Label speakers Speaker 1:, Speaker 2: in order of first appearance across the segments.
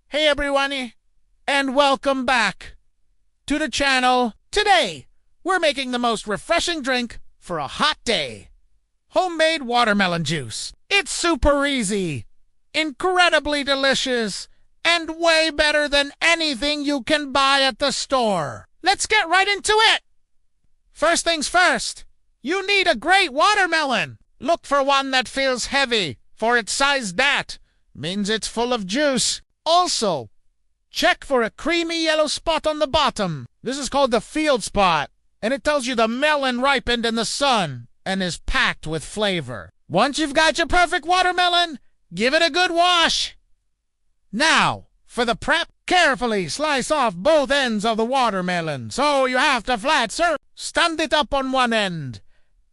Speaker 1: Hey everyone, and welcome back to the channel. Today, we're making the most refreshing drink for a hot day. Homemade watermelon juice. It's super easy, incredibly delicious, and way better than anything you can buy at the store. Let's get right into it. First things first, you need a great watermelon. Look for one that feels heavy, for its size that means it's full of juice. Also, check for a creamy yellow spot on the bottom. This is called the field spot, and it tells you the melon ripened in the sun and is packed with flavor. Once you've got your perfect watermelon, give it a good wash. Now, for the prep, carefully slice off both ends of the watermelon so you have to flat serve. Stand it up on one end,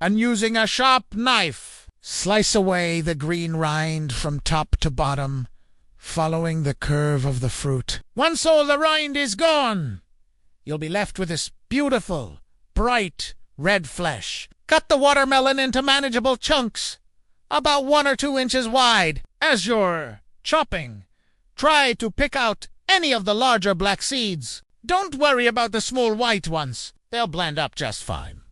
Speaker 1: and using a sharp knife, slice away the green rind from top to bottom, following the curve of the fruit. Once all the rind is gone, you'll be left with this beautiful, bright red flesh. Cut the watermelon into manageable chunks, about 1 or 2 inches wide. As you're chopping, try to pick out any of the larger black seeds. Don't worry about the small white ones. They'll blend up just fine.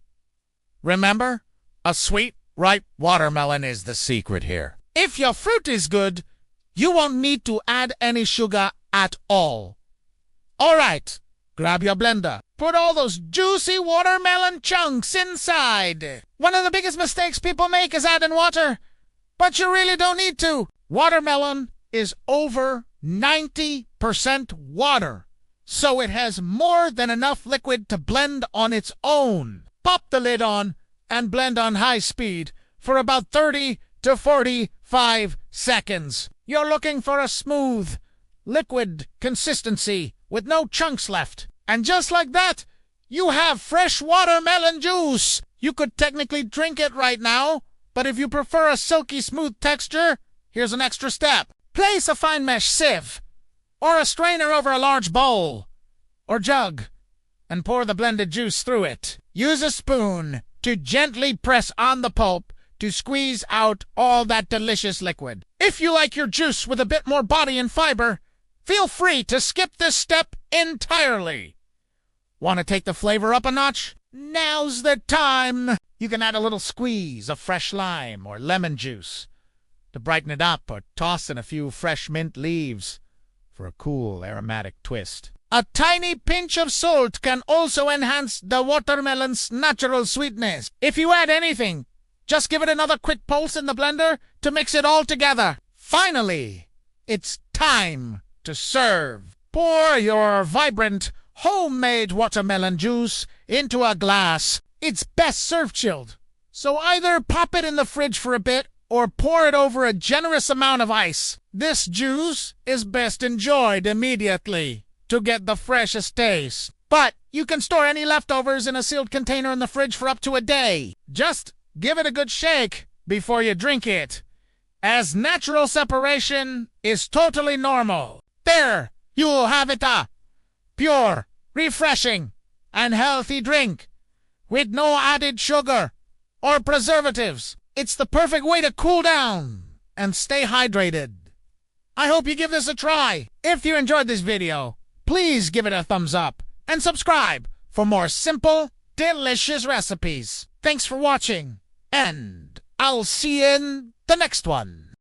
Speaker 1: Remember, a sweet, ripe watermelon is the secret here. If your fruit is good, you won't need to add any sugar at all. All right, grab your blender. Put all those juicy watermelon chunks inside. One of the biggest mistakes people make is adding water, but you really don't need to. Watermelon is over 90% water, so it has more than enough liquid to blend on its own. Pop the lid on and blend on high speed for about 30 to 45 seconds. You're looking for a smooth, liquid consistency with no chunks left. And just like that, you have fresh watermelon juice. You could technically drink it right now, but if you prefer a silky smooth texture, here's an extra step. Place a fine mesh sieve or a strainer over a large bowl or jug and pour the blended juice through it. Use a spoon to gently press on the pulp to squeeze out all that delicious liquid. If you like your juice with a bit more body and fiber, feel free to skip this step entirely. Want to take the flavor up a notch? Now's the time! You can add a little squeeze of fresh lime or lemon juice to brighten it up, or toss in a few fresh mint leaves for a cool aromatic twist. A tiny pinch of salt can also enhance the watermelon's natural sweetness. If you add anything, just give it another quick pulse in the blender to mix it all together. Finally, it's time to serve. Pour your vibrant, homemade watermelon juice into a glass. It's best served chilled, so either pop it in the fridge for a bit or pour it over a generous amount of ice. This juice is best enjoyed immediately to get the freshest taste. But you can store any leftovers in a sealed container in the fridge for up to a day. Just give it a good shake before you drink it, as natural separation is totally normal. There, you'll have it, a pure, refreshing, and healthy drink with no added sugar or preservatives. It's the perfect way to cool down and stay hydrated. I hope you give this a try. If you enjoyed this video, please give it a thumbs up and subscribe for more simple, delicious recipes. Thanks for watching, and I'll see you in the next one.